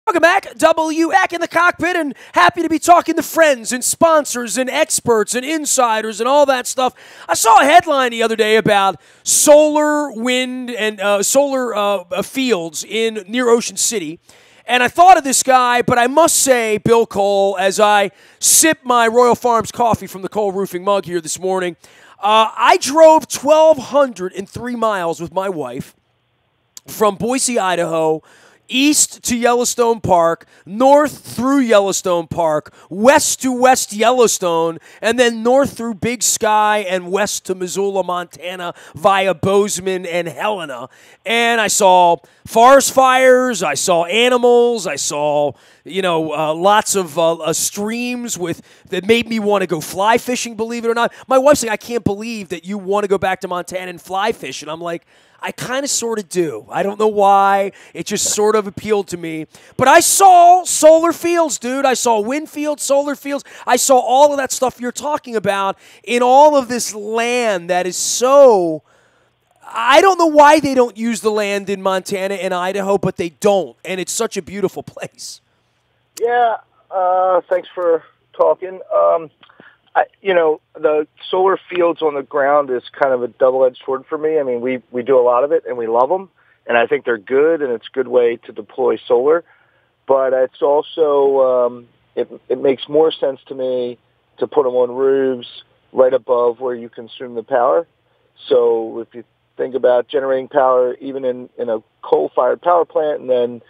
Welcome back, WAC in the cockpit, and happy to be talking to friends and sponsors and experts and insiders and all that stuff. I saw a headline the other day about solar wind and solar fields near Ocean City, and I thought of this guy, but I must say, Bill Cole, as I sip my Royal Farms coffee from the Cole Roofing mug here this morning, I drove 1,203 miles with my wife from Boise, Idaho, east to Yellowstone Park, north through Yellowstone Park, west to West Yellowstone, and then north through Big Sky and west to Missoula, Montana via Bozeman and Helena. And I saw forest fires, I saw animals, I saw, lots of streams that made me want to go fly fishing, believe it or not. My wife's like, I can't believe that you want to go back to Montana and fly fish. And I'm like, I kind of sort of do. I don't know why. It just sort of appealed to me. But I saw solar fields, dude. I saw wind fields, solar fields. I saw all of that stuff you're talking about in all of this land that is so... I don't know why they don't use the land in Montana and Idaho, but they don't. And it's such a beautiful place. Yeah, thanks for talking. The solar fields on the ground is kind of a double-edged sword for me. I mean, we do a lot of it, and we love them, and I think they're good, and it's a good way to deploy solar. But it's also, it makes more sense to me to put them on roofs right above where you consume the power. So if you think about generating power even in a coal-fired power plant and then,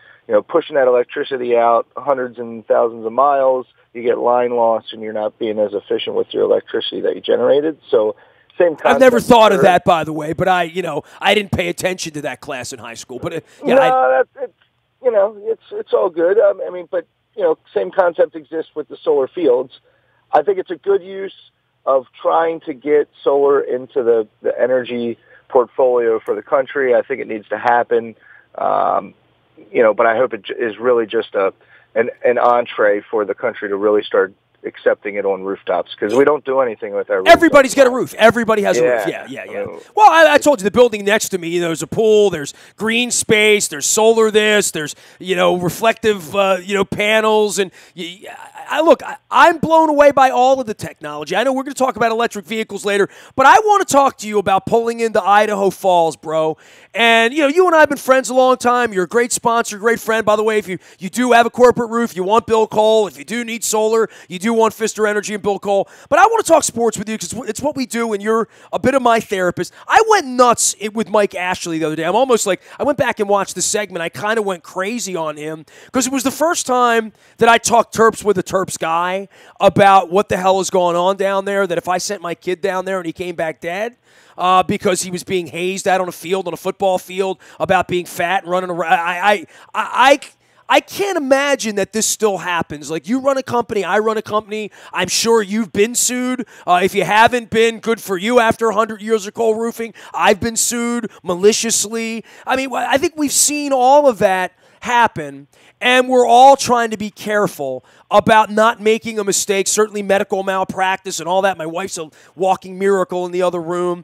pushing that electricity out hundreds and thousands of miles, you get line loss and you're not being as efficient with your electricity that you generated. So same concept. I've never thought of that, by the way, but I didn't pay attention to that class in high school. But it's all good. But same concept exists with the solar fields. I think it's a good use of trying to get solar into the energy portfolio for the country. I think it needs to happen. But I hope it is really just an entree for the country to really start accepting it on rooftops, because we don't do anything with our rooftops. Everybody's got a roof. Everybody has a roof. Yeah. Well, I told you, the building next to me, there's a pool, there's green space, there's solar there's reflective, panels. And I'm blown away by all of the technology. I know we're going to talk about electric vehicles later, but I want to talk to you about pulling into Idaho Falls, bro. And, you and I have been friends a long time. You're a great sponsor, great friend. By the way, if you do have a corporate roof, you want Bill Cole. If you do need solar, you do want Pfister Energy and Bill Cole. But I want to talk sports with you because it's what we do, and you're a bit of my therapist. I went nuts with Mike Ashley the other day. I'm almost like, I went back and watched the segment. I kind of went crazy on him because it was the first time that I talked Terps with a Terps guy about what the hell is going on down there, that if I sent my kid down there and he came back dead, because he was being hazed out on a football field, about being fat and running around. I can't imagine that this still happens. Like, you run a company, I run a company. I'm sure you've been sued. If you haven't been, good for you after 100 years of coal roofing. I've been sued maliciously. I think we've seen all of that happen, and we're all trying to be careful about not making a mistake, certainly medical malpractice and all that. My wife's a walking miracle in the other room.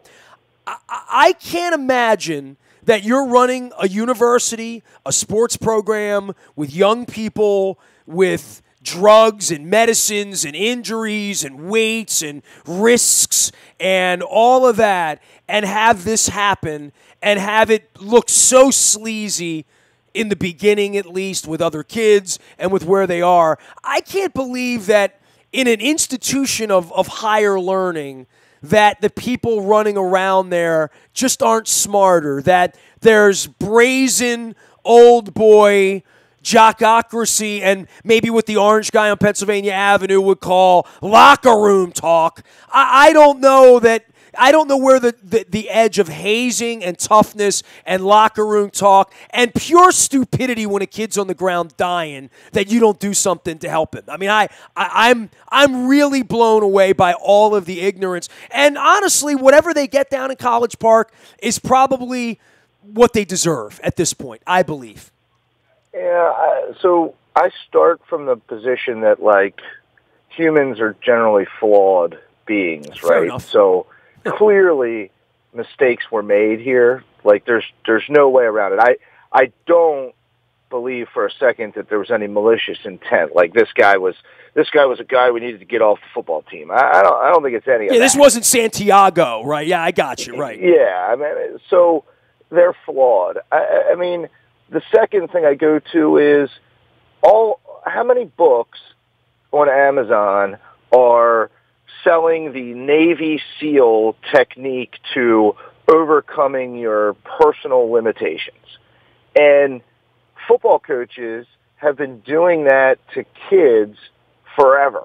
I can't imagine that you're running a university, a sports program with young people, with drugs and medicines and injuries and weights and risks and all of that, and have this happen and have it look so sleazy in the beginning, at least, with other kids and with where they are. I can't believe that in an institution of higher learning that the people running around there just aren't smarter, that there's brazen old boy jockocracy and maybe what the orange guy on Pennsylvania Avenue would call locker room talk. I don't know where the edge of hazing and toughness and locker room talk and pure stupidity when a kid's on the ground dying, that you don't do something to help him. I'm really blown away by all of the ignorance. And honestly, whatever they get down in College Park is probably what they deserve at this point, I believe. Yeah, so I start from the position that, humans are generally flawed beings, Fair right? enough. So clearly mistakes were made here. There's no way around it. I don't believe for a second that there was any malicious intent. Like this guy was a guy we needed to get off the football team. I don't think it's any of that. Yeah, this wasn't Santiago, right? Yeah, I got you, right. Yeah, I mean, so they're flawed. I mean, the second thing I go to is how many books on Amazon are selling the Navy SEAL technique to overcoming your personal limitations. And football coaches have been doing that to kids forever,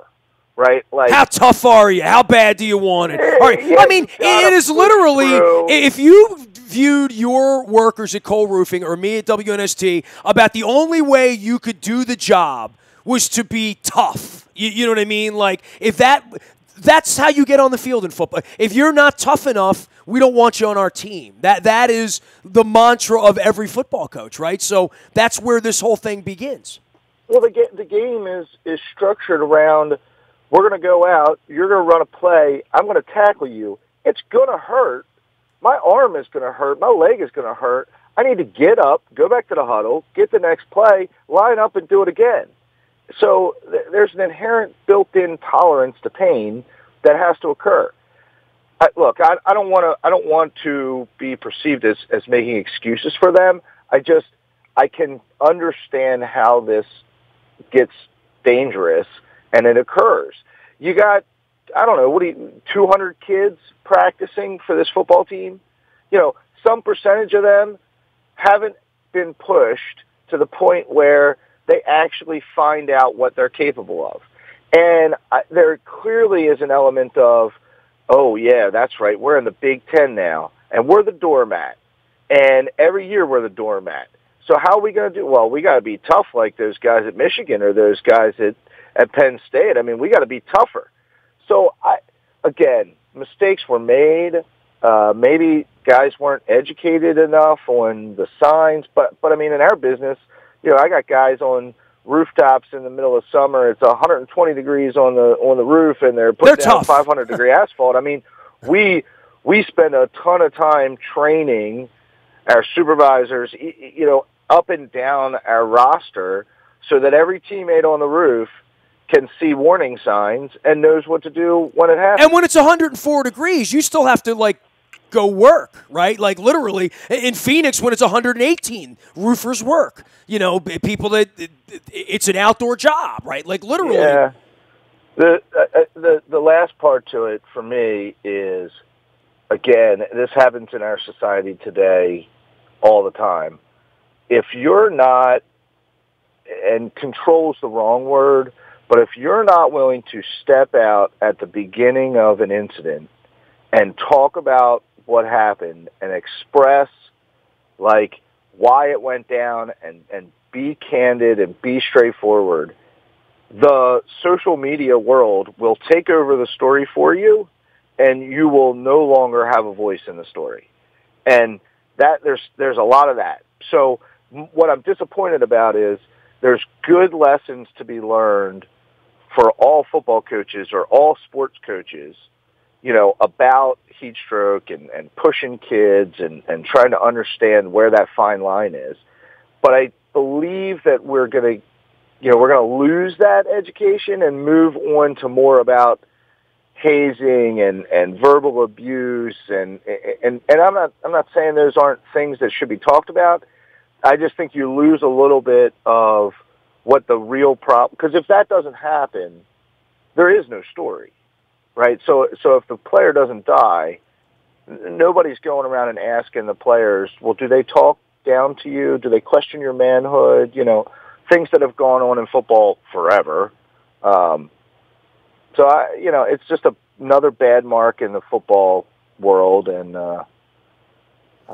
right? Like, how tough are you? How bad do you want it? All right. Yeah, I mean, it is literally, if you viewed your workers at Cole Roofing or me at WNST about the only way you could do the job was to be tough. You know what I mean? Like, if that's how you get on the field in football. If you're not tough enough, we don't want you on our team. That is the mantra of every football coach, right? So that's where this whole thing begins. Well, the game is structured around, we're going to go out, you're going to run a play, I'm going to tackle you. It's going to hurt. My arm is going to hurt. My leg is going to hurt. I need to get up, go back to the huddle, get the next play, line up, and do it again. So there's an inherent built-in tolerance to pain that has to occur. I don't want to be perceived as making excuses for them. I can understand how this gets dangerous, and it occurs. You got, 200 kids practicing for this football team? Some percentage of them haven't been pushed to the point where they actually find out what they're capable of. And there clearly is an element of, oh, yeah, that's right, we're in the Big Ten now, and we're the doormat. And every year we're the doormat. So how are we going to do? Well, we got to be tough like those guys at Michigan or those guys at Penn State. I mean, we got to be tougher. So, again, mistakes were made. Maybe guys weren't educated enough on the signs. But I mean, in our business, I got guys on rooftops in the middle of summer. It's 120 degrees on the roof, and they're putting down 500-degree asphalt. I mean, we spend a ton of time training our supervisors, up and down our roster so that every teammate on the roof can see warning signs and knows what to do when it happens. And when it's 104 degrees, you still have to, go work, right? Like, literally. In Phoenix, when it's 118, roofers work. People it's an outdoor job, right? Like, literally. Yeah. The last part to it for me is, again, this happens in our society today all the time. If you're not, and control's the wrong word, but if you're not willing to step out at the beginning of an incident and talk about what happened and express why it went down and be candid and be straightforward, the social media world will take over the story for you, and you will no longer have a voice in the story. And that there's a lot of that. So what I'm disappointed about is there's good lessons to be learned for all football coaches or all sports coaches, about heat stroke and pushing kids and trying to understand where that fine line is. But I believe that we're going to lose that education and move on to more about hazing and verbal abuse and I'm not saying those aren't things that should be talked about. I just think you lose a little bit of what the real problem, because if that doesn't happen, there is no story, right? So if the player doesn't die, nobody's going around and asking the players, well, do they talk down to you? Do they question your manhood? Things that have gone on in football forever. So it's just another bad mark in the football world, and I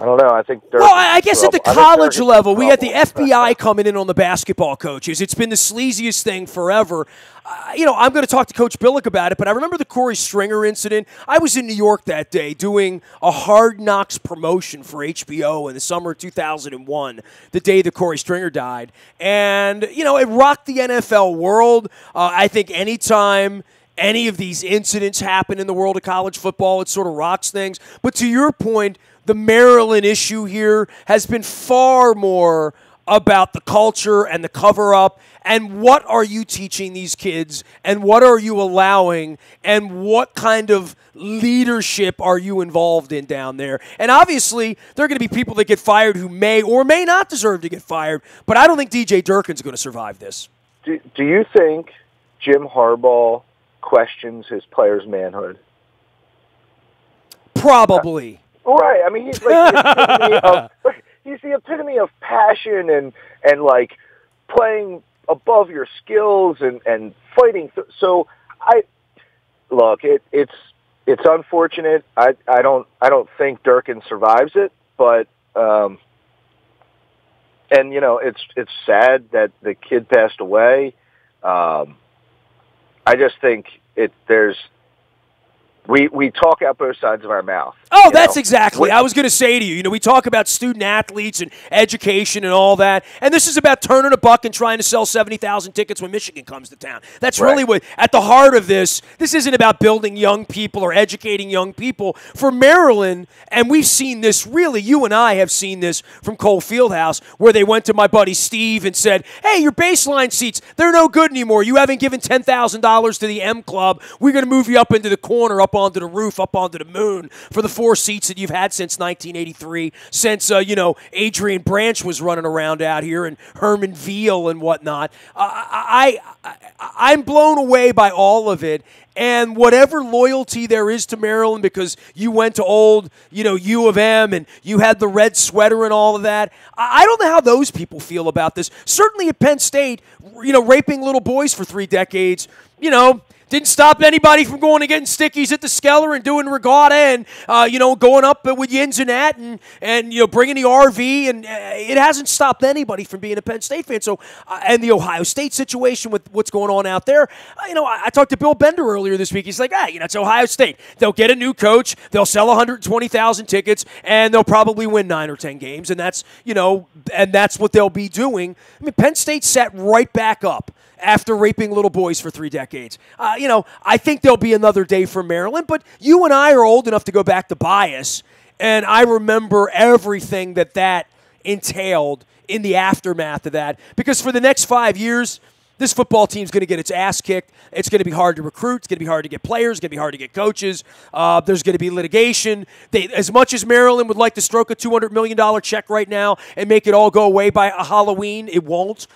don't know. I think I guess at the college level, we had the FBI coming in on the basketball coaches. It's been the sleaziest thing forever. I'm going to talk to Coach Billick about it, but I remember the Corey Stringer incident. I was in New York that day doing a Hard Knocks promotion for HBO in the summer of 2001, the day that Corey Stringer died. And, it rocked the NFL world. I think anytime any of these incidents happen in the world of college football, it sort of rocks things. But to your point, the Maryland issue here has been far more about the culture and the cover-up, and what are you teaching these kids, and what are you allowing, and what kind of leadership are you involved in down there? And obviously, there are going to be people that get fired who may or may not deserve to get fired, but I don't think DJ Durkin's going to survive this. Do you think Jim Harbaugh questions his players' manhood? Probably. Right. I mean, he's the epitome of passion and like playing above your skills and fighting. So it's unfortunate. I don't think Durkin survives it, but and it's sad that the kid passed away. I just think we talk out both sides of our mouth. Oh, that's exactly. I was going to say to you, we talk about student athletes and education and all that, and this is about turning a buck and trying to sell 70,000 tickets when Michigan comes to town. That's really what, at the heart of this isn't about building young people or educating young people. For Maryland, and we've seen this really, you and I have seen this from Cole Fieldhouse, where they went to my buddy Steve and said, hey, your baseline seats, they're no good anymore. You haven't given $10,000 to the M Club. We're going to move you up into the corner, up onto the roof, up onto the moon for the 4 seats that you've had since 1983, since, Adrian Branch was running around out here and Herman Veal and whatnot. I'm blown away by all of it. And whatever loyalty there is to Maryland because you went to old, U of M and you had the red sweater and all of that, I don't know how those people feel about this. Certainly at Penn State, raping little boys for 3 decades, didn't stop anybody from going and getting stickies at the Skeller and doing regatta and, going up with Yins and that and bringing the RV. And it hasn't stopped anybody from being a Penn State fan. So, and the Ohio State situation with what's going on out there. I talked to Bill Bender earlier this week. He's like, it's Ohio State. They'll get a new coach. They'll sell 120,000 tickets and they'll probably win 9 or 10 games. And that's, and that's what they'll be doing. I mean, Penn State sat right back up after raping little boys for 3 decades. I think there'll be another day for Maryland, but you and I are old enough to go back to bias, and I remember everything that entailed in the aftermath of that, because for the next 5 years, this football team's going to get its ass kicked. It's going to be hard to recruit. It's going to be hard to get players. It's going to be hard to get coaches. There's going to be litigation. As much as Maryland would like to stroke a $200 million check right now and make it all go away by a Halloween, it won't.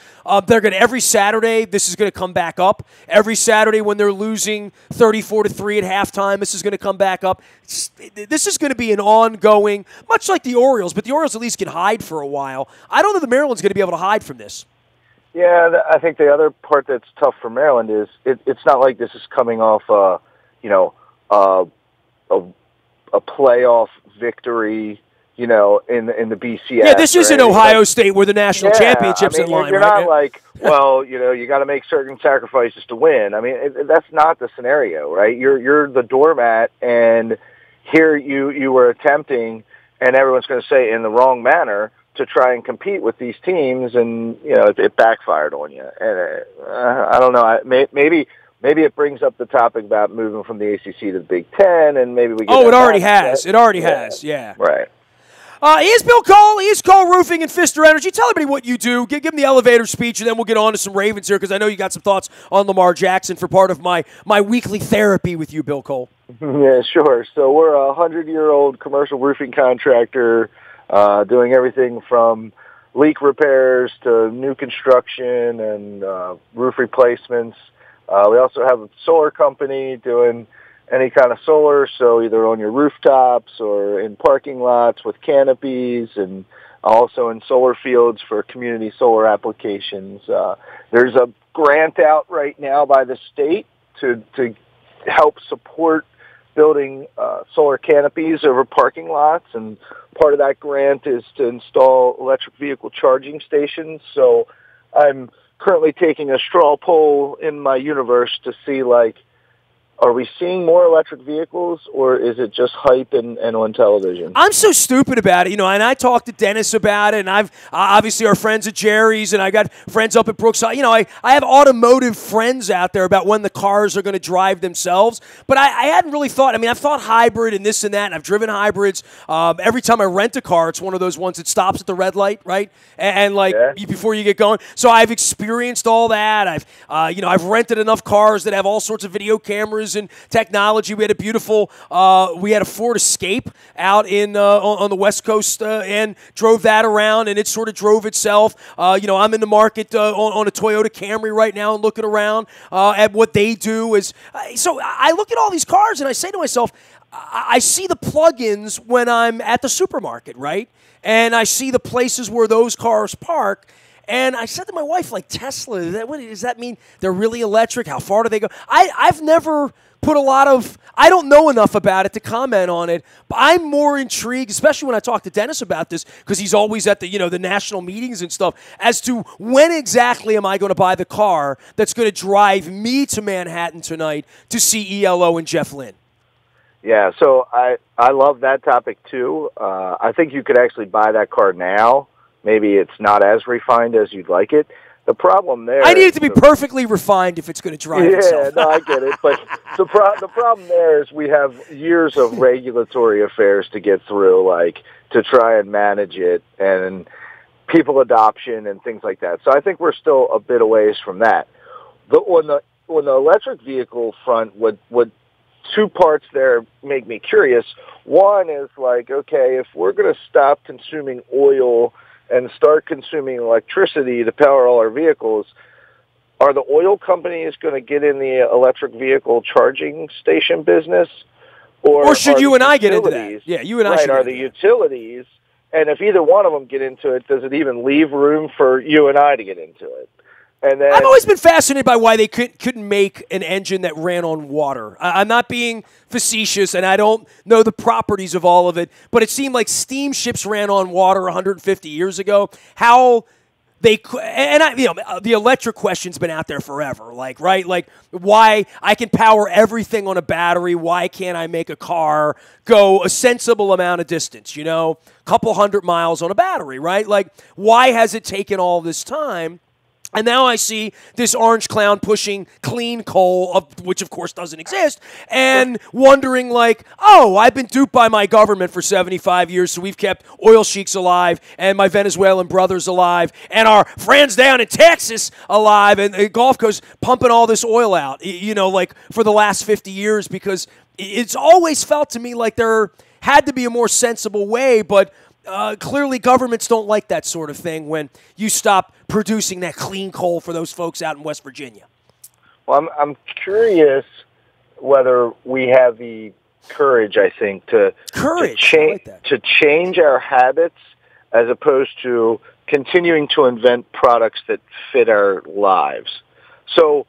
They're going to, every Saturday, this is going to come back up. Every Saturday when they're losing 34-3 at halftime, this is going to come back up. This is going to be an ongoing, much like the Orioles, but the Orioles at least can hide for a while. I don't know that Maryland's going to be able to hide from this. Yeah, I think the other part that's tough for Maryland is it's not like this is coming off a playoff victory, in the BCS. Yeah, this isn't Ohio State where the national championship's in line. You're not like, you got to make certain sacrifices to win. I mean, that's not the scenario, right? You're the doormat, and here you were attempting, and everyone's going to say in the wrong manner, to try and compete with these teams, and it backfired on you. And I don't know. Maybe it brings up the topic about moving from the ACC to the Big Ten, and maybe we. It already has. It already has. Yeah. Right. Here's Bill Cole. Here's Cole Roofing and Pfister Energy. Tell everybody what you do. Give them the elevator speech, and then we'll get on to some Ravens here because I know you got some thoughts on Lamar Jackson for part of my weekly therapy with you, Bill Cole. Yeah, sure. So we're a 100-year-old commercial roofing contractor. Doing everything from leak repairs to new construction and roof replacements. We also have a solar company doing any kind of solar, so either on your rooftops or in parking lots with canopies, and also in solar fields for community solar applications. There's a grant out right now by the state to help support building solar canopies over parking lots, and part of that grant is to install electric vehicle charging stations. So I'm currently taking a straw poll in my universe to see, Are we seeing more electric vehicles, or is it just hype and on television? I'm so stupid about it, and I talked to Dennis about it, and I've obviously our friends at Jerry's, and I got friends up at Brookside. I have automotive friends out there about when the cars are going to drive themselves, but I hadn't really thought. I've thought hybrid and this and that, and I've driven hybrids. Every time I rent a car, it's one of those ones that stops at the red light, right? And before you get going. So I've experienced all that. I've rented enough cars that have all sorts of video cameras and technology. We had a beautiful, we had a Ford Escape out in on the West Coast and drove that around, and it sort of drove itself. I'm in the market on a Toyota Camry right now and looking around at what they do. So I look at all these cars and I say to myself, I see the plug-ins when I'm at the supermarket, right? And I see the places where those cars park. And I said to my wife, Tesla, what does that mean? They're really electric? How far do they go? I've never put I don't know enough about it to comment on it, but I'm more intrigued, especially when I talk to Dennis about this, because he's always at the national meetings and stuff, as to when exactly am I going to buy the car that's going to drive me to Manhattan tonight to see ELO and Jeff Lynne. Yeah, so I love that topic too. I think you could actually buy that car now. Maybe it's not as refined as you'd like it. The problem there... I need it to be perfectly refined if it's going to drive itself. Yeah, no, I get it. But the problem there is we have years of regulatory affairs to get through, to try and manage it, and people adoption and things like that. So I think we're still a bit a ways from that. On the electric vehicle front, what two parts there make me curious. One is okay, if we're going to stop consuming oil and start consuming electricity to power all our vehicles, are the oil companies going to get in the electric vehicle charging station business? Or should you and I get into that? Yeah, you and I should. Right, are the utilities, and if either one of them get into it, does it even leave room for you and I to get into it? And then, I've always been fascinated by why they couldn't make an engine that ran on water. I'm not being facetious, and I don't know the properties of all of it, but it seemed like steamships ran on water 150 years ago. How they the electric question's been out there forever. Why I can power everything on a battery? Why can't I make a car go a sensible amount of distance? Couple 100 miles on a battery, right? Why has it taken all this time? And now I see this orange clown pushing clean coal, which of course doesn't exist, and wondering I've been duped by my government for 75 years, so we've kept oil sheiks alive, and my Venezuelan brothers alive, and our friends down in Texas alive, and the Gulf Coast pumping all this oil out, for the last 50 years, because it's always felt to me like there had to be a more sensible way, but clearly governments don't like that sort of thing when you stop producing that clean coal for those folks out in West Virginia. Well, I'm curious whether we have the courage, I think, to change our habits as opposed to continuing to invent products that fit our lives. So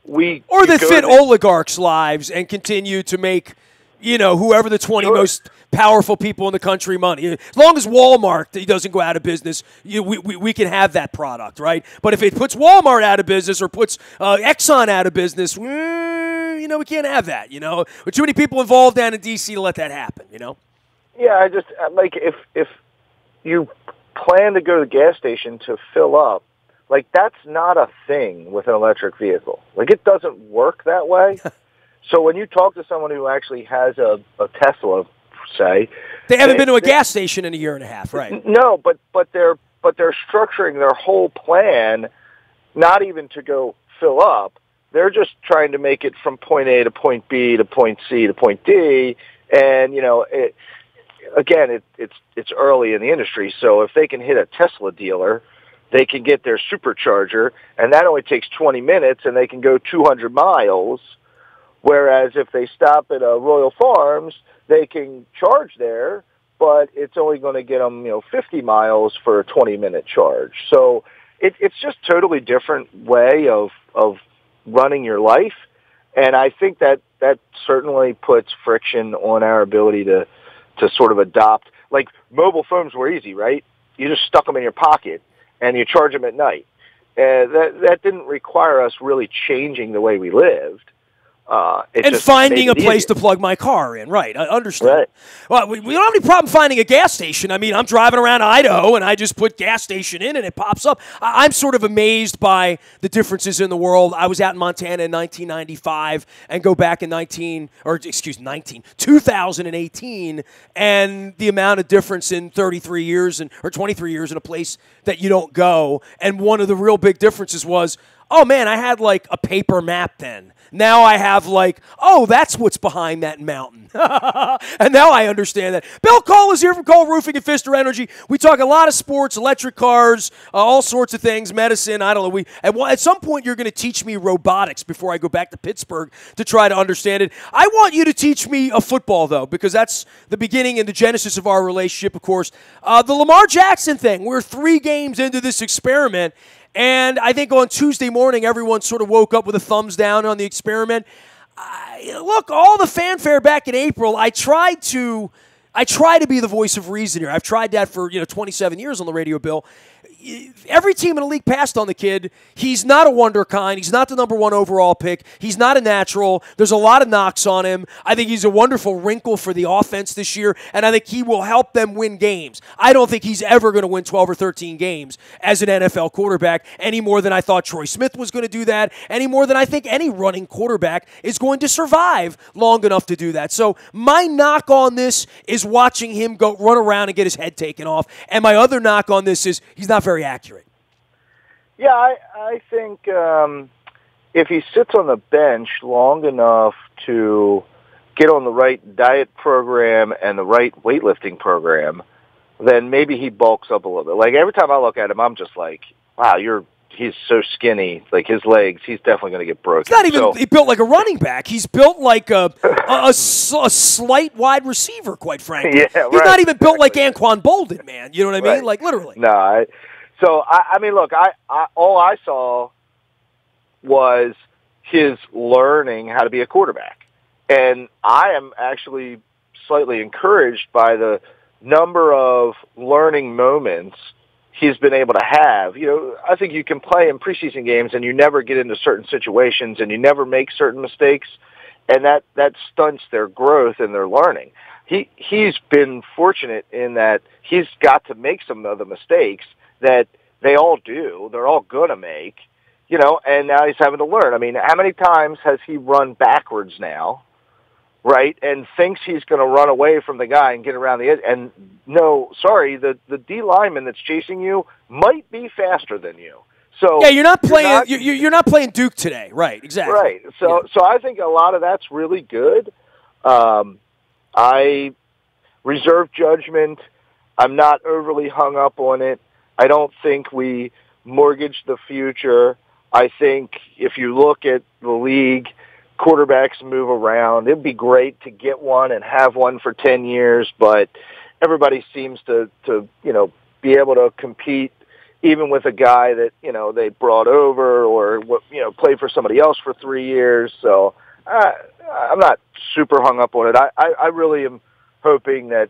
that fit oligarchs' lives and continue to make whoever the 20 most powerful people in the country money. As long as Walmart doesn't go out of business, we can have that product, right? But if it puts Walmart out of business or puts Exxon out of business, we can't have that, With too many people involved down in D.C. to let that happen, Yeah, I just, if you plan to go to the gas station to fill up, that's not a thing with an electric vehicle. It doesn't work that way. So when you talk to someone who actually has a Tesla, say, they haven't been to a gas station in a year and a half, right? No, but they're structuring their whole plan not even to go fill up. They're just trying to make it from point A to point B to point C to point D, and it's early in the industry. So if they can hit a Tesla dealer, they can get their supercharger, and that only takes 20 minutes, and they can go 200 miles. Whereas if they stop at Royal Farms, they can charge there, but it's only going to get them, 50 miles for a 20-minute charge. So it's just totally different way of running your life, and I think that certainly puts friction on our ability to sort of adopt. Mobile phones were easy, right? You just stuck them in your pocket and you charge them at night. That didn't require us really changing the way we lived. And finding a place to plug my car in, right? I understand. Right. Well, we don't have any problem finding a gas station. I mean, I'm driving around Idaho, and I just put gas station in, and it pops up. I'm sort of amazed by the differences in the world. I was out in Montana in 1995, and go back in 2018, and the amount of difference in 33 years or 23 years in a place that you don't go. And one of the real big differences was, oh man, I had like a paper map then. Now I have like, oh, that's what's behind that mountain. And now I understand that. Bill Cole is here from Cole Roofing and Pfister Energy. We talk a lot of sports, electric cars, all sorts of things, medicine. I don't know. At some point, you're going to teach me robotics before I go back to Pittsburgh to try to understand it. I want you to teach me a football, though, because that's the beginning and the genesis of our relationship, of course. The Lamar Jackson thing. We're 3 games into this experiment. And I think on Tuesday morning, everyone sort of woke up with a thumbs down on the experiment. Look, all the fanfare back in April, I try to be the voice of reason here. I've tried that for 27 years on the radio, Bill. Every team in the league passed on the kid. He's not a wonder kind. He's not the number 1 overall pick. He's not a natural. There's a lot of knocks on him. I think he's a wonderful wrinkle for the offense this year, and I think he will help them win games. I don't think he's ever going to win 12 or 13 games as an NFL quarterback any more than I thought Troy Smith was going to do that, any more than I think any running quarterback is going to survive long enough to do that. So my knock on this is watching him go run around and get his head taken off, and my other knock on this is he's not very accurate. Yeah, I think if he sits on the bench long enough to get on the right diet program and the right weightlifting program, then maybe he bulks up a little bit. Like every time I look at him, I'm just like, wow, he's so skinny. Like his legs, he's definitely going to get broken. He's not even built like a running back. He's built like a slight wide receiver, quite frankly. Yeah, he's not even built like Anquan Bolden, man. You know what I mean? Right. Like literally. No, So, I mean, look, I all I saw was his learning how to be a quarterback. And I am actually slightly encouraged by the number of learning moments he's been able to have. I think you can play in preseason games and you never get into certain situations and you never make certain mistakes, and that stunts their growth and their learning. He's been fortunate in that he's got to make some of the mistakes that they all do. They're all going to make, and now he's having to learn. I mean, how many times has he run backwards now, right, and thinks he's going to run away from the guy and get around the edge? And no, sorry, the D lineman that's chasing you might be faster than you. So yeah, you're not playing Duke today, right? Exactly. Right. So I think a lot of that's really good. I reserve judgment. I'm not overly hung up on it. I don't think we mortgage the future. I think if you look at the league, quarterbacks move around. It'd be great to get one and have one for 10 years, but everybody seems to be able to compete even with a guy that, they brought over or, played for somebody else for 3 years. So I'm not super hung up on it. I really am hoping that,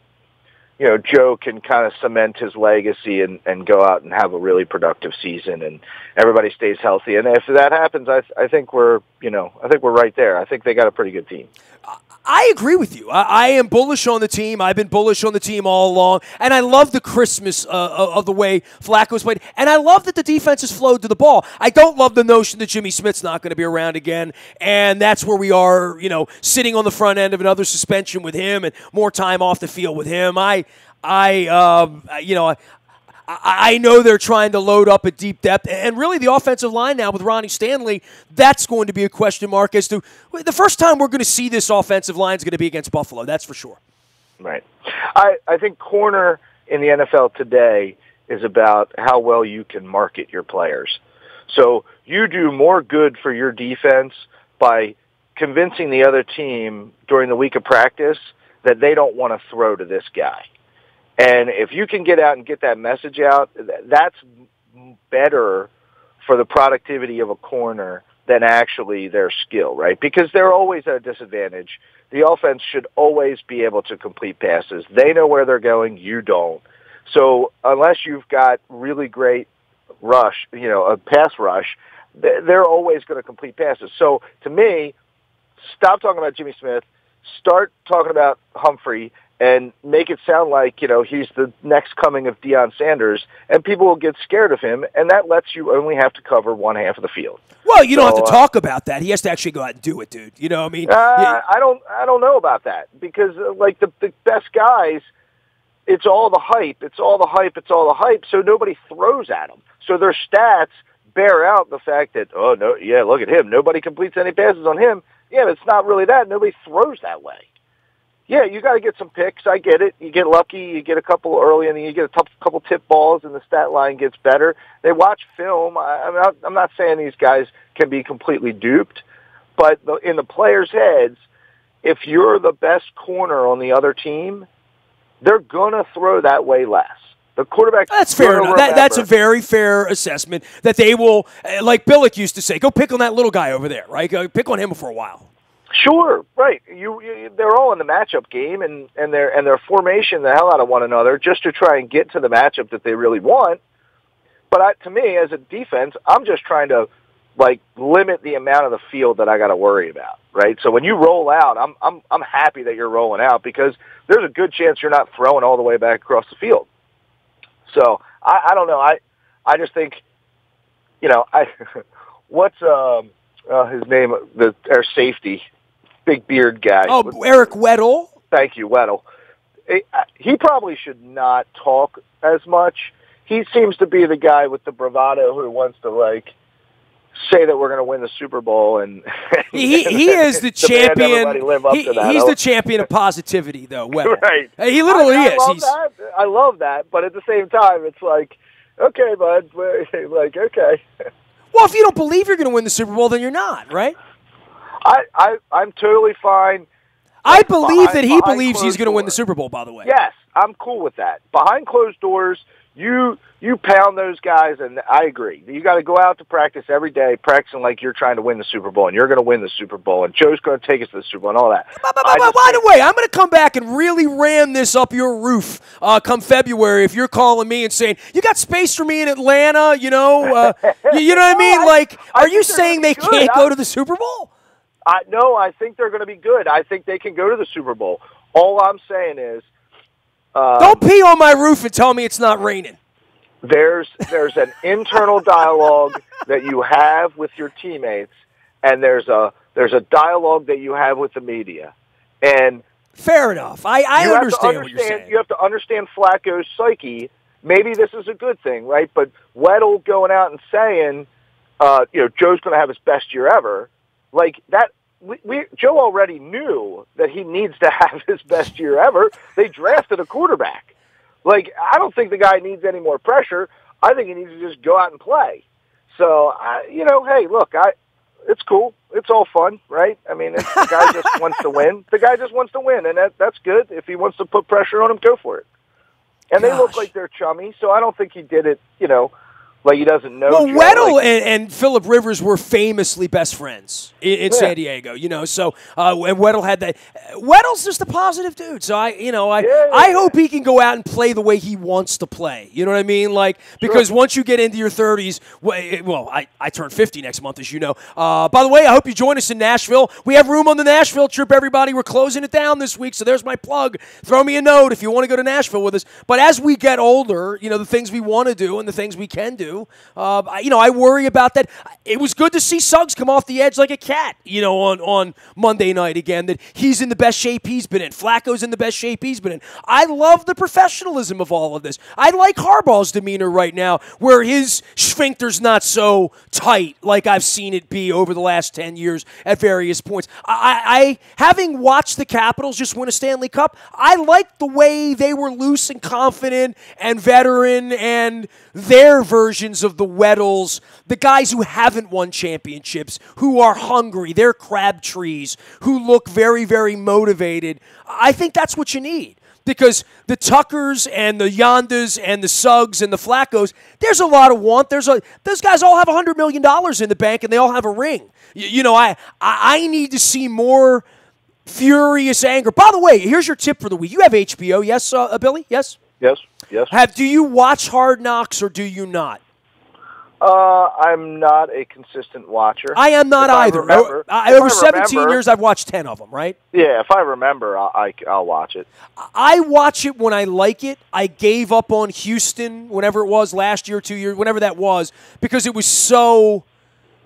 Joe can kind of cement his legacy and go out and have a really productive season and everybody stays healthy. And if that happens, I think we're right there. I think they got a pretty good team. I agree with you. I am bullish on the team. I've been bullish on the team all along. And I love the Christmas of the way Flacco's played. And I love that the defense has flowed to the ball. I don't love the notion that Jimmy Smith's not going to be around again. And that's where we are, sitting on the front end of another suspension with him and more time off the field with him. I know they're trying to load up at deep depth, and really the offensive line now with Ronnie Stanley, that's going to be a question mark as to the first time we're going to see this offensive line is going to be against Buffalo. That's for sure. Right. I think corner in the NFL today is about how well you can market your players. So you do more good for your defense by convincing the other team during the week of practice that they don't want to throw to this guy. And if you can get out and get that message out, that's better for the productivity of a corner than actually their skill, right? Because they're always at a disadvantage. The offense should always be able to complete passes. They know where they're going, you don't. So unless you've got really great a pass rush, they're always going to complete passes. So to me, stop talking about Jimmy Smith, start talking about Humphrey, and make it sound like, he's the next coming of Deion Sanders, and people will get scared of him, and that lets you only have to cover one half of the field. Well, you don't have to talk about that. He has to actually go out and do it, dude. You know what I mean? I don't know about that, because, like, the best guys, it's all the hype. It's all the hype. It's all the hype, so nobody throws at them. So their stats bear out the fact that, oh, no, yeah, look at him. Nobody completes any passes on him. Yeah, but it's not really that. Nobody throws that way. Yeah, you got to get some picks. I get it. You get lucky. You get a couple early, and then you get a couple tip balls, and the stat line gets better. They watch film. I'm not saying these guys can be completely duped, but in the players' heads, if you're the best corner on the other team, they're going to throw that way less. The quarterback. That's fair enough. That's a very fair assessment that they will, like Billick used to say, go pick on that little guy over there, right? Go pick on him for a while. Sure, right. They're all in the matchup game, and they're formation the hell out of one another just to try and get to the matchup that they really want. But to me, as a defense, I'm just trying to limit the amount of the field that I got to worry about, right? So when you roll out, I'm happy that you're rolling out, because there's a good chance you're not throwing all the way back across the field. So I don't know. I just think, what's his name? Our safety, big beard guy. Oh, Eric Weddle. Thank you, Weddle. He probably should not talk as much. He seems to be the guy with the bravado who wants to say that we're going to win the Super Bowl, and he is the champion. Live up to that. He's the champion of positivity, though. Weddle. Right? He literally is. I love that, but at the same time, it's like, okay, bud, okay. Well, if you don't believe you're going to win the Super Bowl, then you're not, right? I'm totally fine. I believe that he believes he's going to win the Super Bowl, by the way. Yes, I'm cool with that. Behind closed doors, you pound those guys, and I agree. You got to go out to practice every day, practicing like you're trying to win the Super Bowl, and you're going to win the Super Bowl, and Joe's going to take us to the Super Bowl, and all that. By the way, I'm going to come back and really ram this up your roof come February if you're calling me and saying, you got space for me in Atlanta, you know what I mean? Are you saying they can't go to the Super Bowl? No, I think they're going to be good. I think they can go to the Super Bowl. All I'm saying is, don't pee on my roof and tell me it's not raining. There's an internal dialogue that you have with your teammates, and there's a dialogue that you have with the media. And fair enough. I understand what you're saying. You have to understand Flacco's psyche. Maybe this is a good thing, right? But Weddle going out and saying, Joe's going to have his best year ever, like that. Joe already knew that he needs to have his best year ever. They drafted a quarterback. I don't think the guy needs any more pressure. I think he needs to just go out and play. So, hey, look, it's cool. It's all fun, right? I mean, the guy just wants to win. The guy just wants to win, and that's good. If he wants to put pressure on him, go for it. And they look like they're chummy, so I don't think he did it, like he doesn't know. Well, Weddle and Phillip Rivers were famously best friends in San Diego, So and Weddle had that. Weddle's just a positive dude. So I hope he can go out and play the way he wants to play. You know what I mean? Because once you get into your 30s, I turn 50 next month, as you know. By the way, I hope you join us in Nashville. We have room on the Nashville trip, everybody. We're closing it down this week, so there's my plug. Throw me a note if you want to go to Nashville with us. But as we get older, the things we want to do and the things we can do. I worry about that. It was good to see Suggs come off the edge like a cat, on Monday night again, that he's in the best shape he's been in. Flacco's in the best shape he's been in. I love the professionalism of all of this. I like Harbaugh's demeanor right now, where his sphincter's not so tight like I've seen it be over the last 10 years at various points. I having watched the Capitals just win a Stanley Cup, I like the way they were loose and confident and veteran and their versions of the Weddles, the guys who haven't won championships, who are hungry, they're crab trees, who look very, very motivated. I think that's what you need. Because the Tuckers and the Yondas and the Suggs and the Flaccos, there's a lot of want. Those guys all have $100 million in the bank and they all have a ring. I need to see more furious anger. By the way, here's your tip for the week. You have HBO, yes, Billy? Yes? Yes. Do you watch Hard Knocks or do you not? I'm not a consistent watcher. I am not either. Over 17 years, I've watched 10 of them, right? Yeah, if I remember, I'll watch it. I watch it when I like it. I gave up on Houston, whenever it was, last year, 2 years, whenever that was, because it was so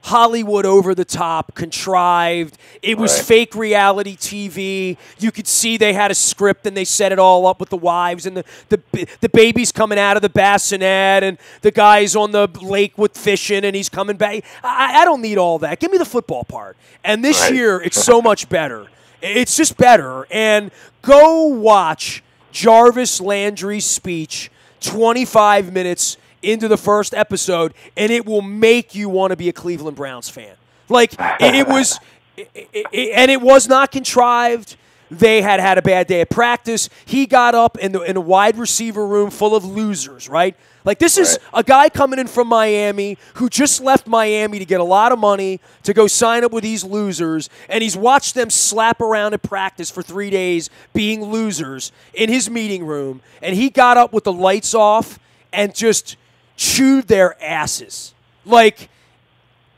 Hollywood over the top, contrived. It was fake reality TV. You could see they had a script and they set it all up with the wives and the babies coming out of the bassinet and the guys on the lake with fishing and he's coming back. I don't need all that. Give me the football part. And this year, it's so much better. It's just better. And go watch Jarvis Landry's speech, 25 minutes into the first episode, and it will make you want to be a Cleveland Browns fan. Like, it was, and it was not contrived. They had a bad day at practice. He got up in a wide receiver room full of losers, right? Like, this is a guy coming in from Miami who just left Miami to get a lot of money to go sign up with these losers, and he's watched them slap around at practice for 3 days being losers in his meeting room, and he got up with the lights off and just chewed their asses. Like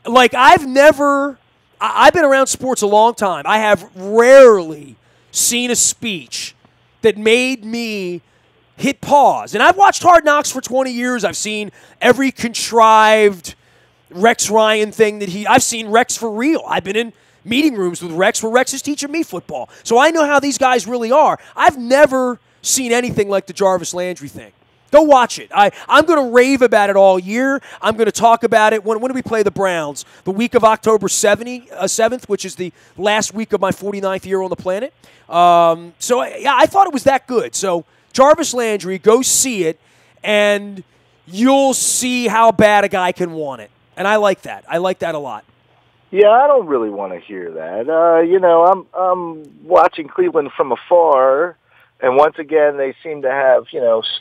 I've been around sports a long time. I have rarely seen a speech that made me hit pause. And I've watched Hard Knocks for 20 years. I've seen every contrived Rex Ryan thing I've seen Rex for real. I've been in meeting rooms with Rex where Rex is teaching me football. So I know how these guys really are. I've never seen anything like the Jarvis Landry thing. Go watch it. I'm going to rave about it all year. I'm going to talk about it. When do we play the Browns? The week of October 7th, which is the last week of my 49th year on the planet. So I thought it was that good. So Jarvis Landry, go see it, and you'll see how bad a guy can want it. And I like that. I like that a lot. Yeah, I don't really want to hear that. I'm watching Cleveland from afar. And once again, they seem to have,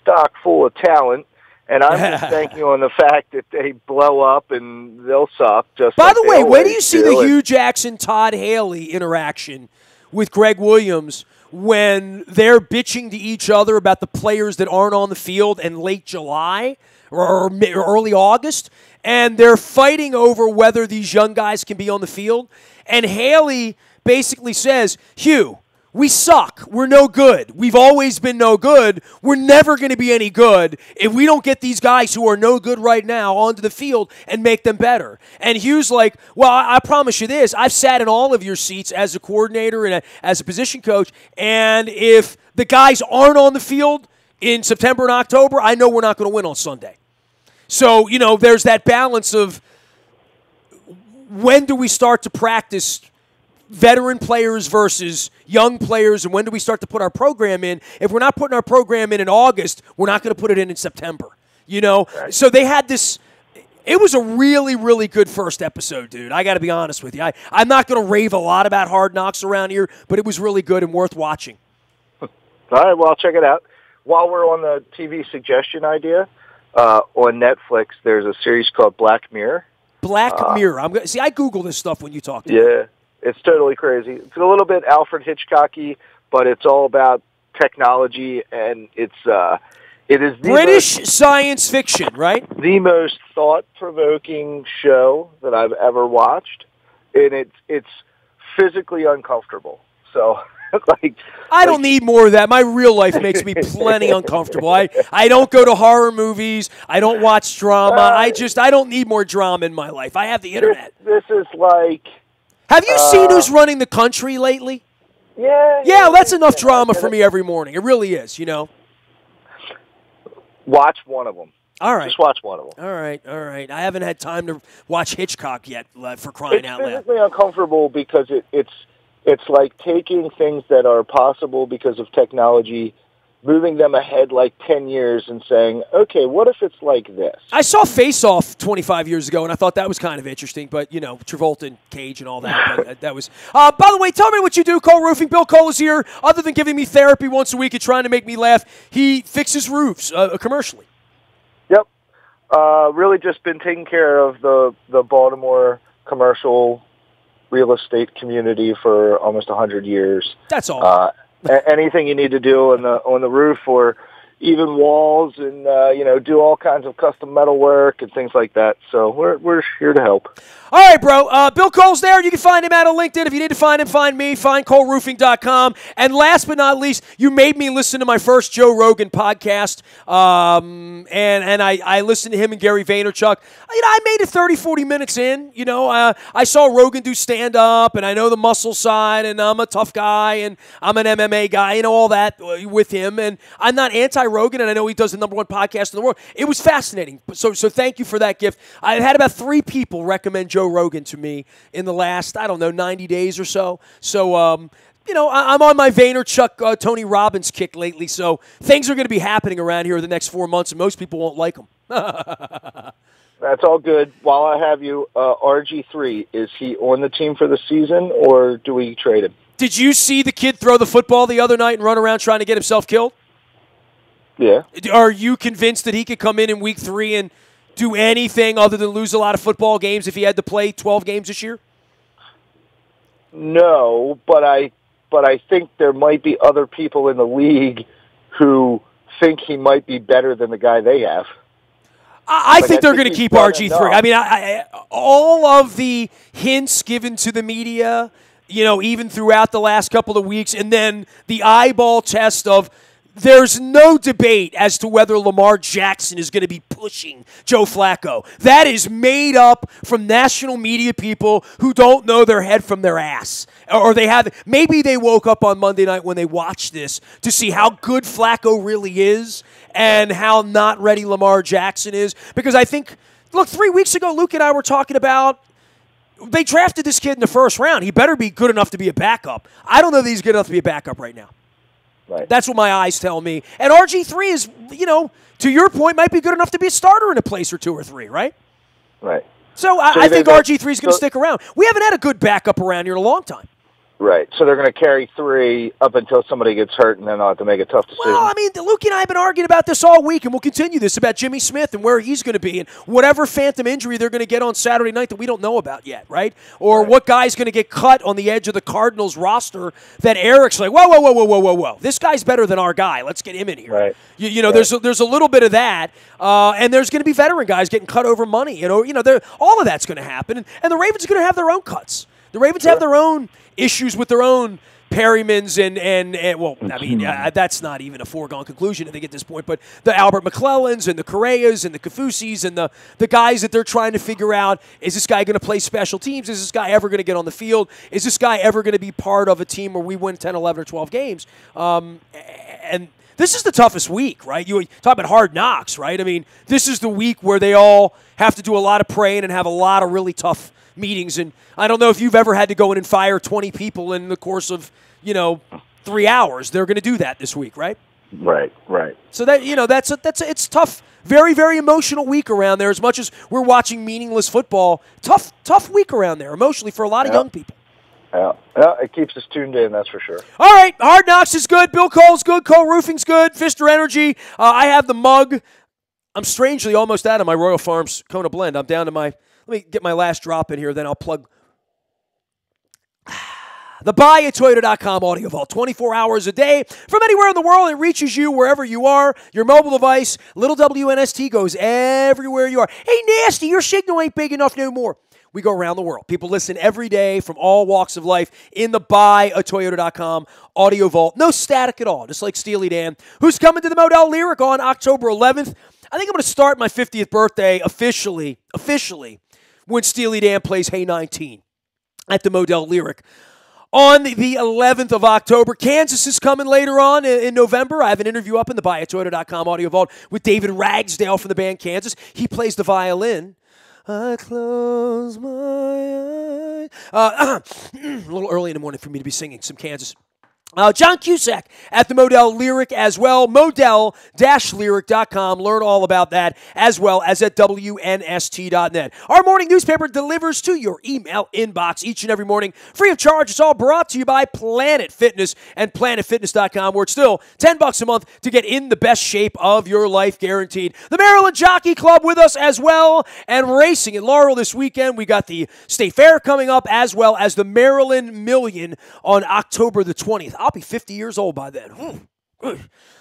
stock full of talent. And I'm just banking on the fact that they blow up and they'll suck. By the way, where do you see the Hugh Jackson-Todd Haley interaction with Greg Williams when they're bitching to each other about the players that aren't on the field in late July or early August? And they're fighting over whether these young guys can be on the field. And Haley basically says, Hugh, we suck. We're no good. We've always been no good. We're never going to be any good if we don't get these guys who are no good right now onto the field and make them better. And Hugh's like, well, I promise you this. I've sat in all of your seats as a coordinator and as a position coach, and if the guys aren't on the field in September and October, I know we're not going to win on Sunday. So, there's that balance of when do we start to practice veteran players versus young players, and when do we start to put our program in? If we're not putting our program in August, we're not going to put it in September. Right. So they had this. It was a really, really good first episode, dude. I got to be honest with you. I'm not going to rave a lot about Hard Knocks around here, but it was really good and worth watching. All right, well, I'll check it out. While we're on the TV suggestion idea, on Netflix, there's a series called Black Mirror. Black Mirror. I Google this stuff when you talk to me. It's totally crazy. It's a little bit Alfred Hitchcocky, but it's all about technology, and it is British science fiction, right? The most thought-provoking show that I've ever watched, and it's physically uncomfortable. So, I don't need more of that. My real life makes me plenty uncomfortable. I don't go to horror movies. I don't watch drama. I don't need more drama in my life. I have the internet. This is like. Have you seen Who's Running the Country lately? Yeah. Yeah, that's enough drama for me every morning. It really is, Watch one of them. All right. Just watch one of them. All right. I haven't had time to watch Hitchcock yet, for crying out loud. It's physically uncomfortable because it's like taking things that are possible because of technology, moving them ahead like 10 years and saying, okay, what if it's like this? I saw Face Off 25 years ago, and I thought that was kind of interesting, but, Travolta and Cage and all that. But that was. By the way, tell me what you do, Cole Roofing. Bill Cole is here. Other than giving me therapy once a week and trying to make me laugh, he fixes roofs commercially. Yep. Really just been taking care of the Baltimore commercial real estate community for almost 100 years. That's all. Anything you need to do on the roof, or even walls and, do all kinds of custom metal work and things like that. So we're here to help. All right, bro. Bill Cole's there. You can find him out on LinkedIn. If you need to find him, find me. Find ColeRoofing.com. And last but not least, you made me listen to my first Joe Rogan podcast. And I listened to him and Gary Vaynerchuk. I made it 30, 40 minutes in. I saw Rogan do stand-up, and I know the muscle side, and I'm a tough guy, and I'm an MMA guy, all that with him. And I'm not anti-Rogan, and I know he does the number one podcast in the world. It was fascinating. So thank you for that gift. I've had about 3 people recommend Joe Rogan to me in the last, 90 days or so. So, I'm on my Vaynerchuk, Tony Robbins kick lately, so things are going to be happening around here the next 4 months, and most people won't like them. That's all good. While I have you, RG3, is he on the team for the season, or do we trade him? Did you see the kid throw the football the other night and run around trying to get himself killed? Yeah. Are you convinced that he could come in week 3 and do anything other than lose a lot of football games if he had to play 12 games this year? No, but I think there might be other people in the league who think he might be better than the guy they have. I think they're going to keep RG3. I mean, all of the hints given to the media, even throughout the last couple of weeks, and then the eyeball test of there's no debate as to whether Lamar Jackson is going to be pushing Joe Flacco. That is made up from national media people who don't know their head from their ass. Or maybe they woke up on Monday night when they watched this to see how good Flacco really is and how not ready Lamar Jackson is. Because I think, 3 weeks ago, Luke and I were talking about they drafted this kid in the first round. He better be good enough to be a backup. I don't know that he's good enough to be a backup right now. Right. That's what my eyes tell me. And RG3 is, to your point, might be good enough to be a starter in a place or 2 or 3, right? Right. So I think RG3 is going to stick around. We haven't had a good backup around here in a long time. Right. So they're going to carry 3 up until somebody gets hurt, and then they'll have to make a tough decision. Well, I mean, Luke and I have been arguing about this all week, and we'll continue this about Jimmy Smith and where he's going to be and whatever phantom injury they're going to get on Saturday night that we don't know about yet, right? Or what guy's going to get cut on the edge of the Cardinals roster that Eric's like, whoa. This guy's better than our guy. Let's get him in here. Right. There's a little bit of that, and there's going to be veteran guys getting cut over money. All of that's going to happen, and the Ravens are going to have their own cuts. The Ravens have their own issues with their own Perrymans and that's not even a foregone conclusion, I think, at this point, but the Albert McClellans and the Correas and the Kafusis and the guys that they're trying to figure out, is this guy going to play special teams? Is this guy ever going to get on the field? Is this guy ever going to be part of a team where we win 10, 11, or 12 games? And this is the toughest week, right? You talk about hard knocks, right? I mean, this is the week where they all have to do a lot of praying and have a lot of really tough meetings, and I don't know if you've ever had to go in and fire 20 people in the course of 3 hours. They're going to do that this week, right? Right. So that it's tough, very, very emotional week around there. As much as we're watching meaningless football, tough week around there emotionally for a lot of young people. Yeah, it keeps us tuned in, that's for sure. All right, Hard Knocks is good. Bill Cole's good. Cole Roofing's good. Fister Energy. I have the mug. I'm strangely almost out of my Royal Farms Kona blend. I'm down to my. Let me get my last drop in here, then I'll plug the buy at Toyota.com audio vault. 24 hours a day from anywhere in the world. It reaches you wherever you are. Your mobile device, little WNST goes everywhere you are. Hey, Nasty, your signal ain't big enough no more. We go around the world. People listen every day from all walks of life in the buy at Toyota.com audio vault. No static at all, just like Steely Dan, who's coming to the Model Lyric on October 11th. I think I'm going to start my 50th birthday officially, when Steely Dan plays Hey 19 at the Model Lyric. On the 11th of October, Kansas is coming later on in November. I have an interview up in the BuyAtToyota.com audio vault with David Ragsdale from the band Kansas. He plays the violin. I close my eyes. A little early in the morning for me to be singing some Kansas. John Cusack at the Model Lyric as well. Model-Lyric.com. Learn all about that as well as at WNST.net. Our morning newspaper delivers to your email inbox each and every morning free of charge. It's all brought to you by Planet Fitness and PlanetFitness.com, where it's still $10 a month to get in the best shape of your life, guaranteed. The Maryland Jockey Club with us as well, and racing in Laurel this weekend. We got the State Fair coming up as well as the Maryland Million on October the 20th. I'll be 50 years old by then.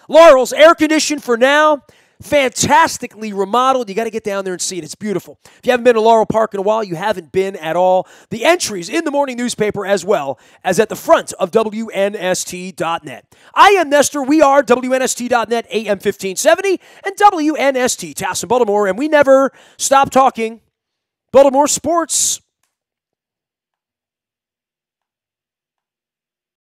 Laurel's air-conditioned for now. Fantastically remodeled. You got to get down there and see it. It's beautiful. If you haven't been to Laurel Park in a while, you haven't been at all. The entries in the morning newspaper as well as at the front of WNST.net. I am Nestor. We are WNST.net, AM 1570, and WNST, Towson, Baltimore, and we never stop talking Baltimore sports.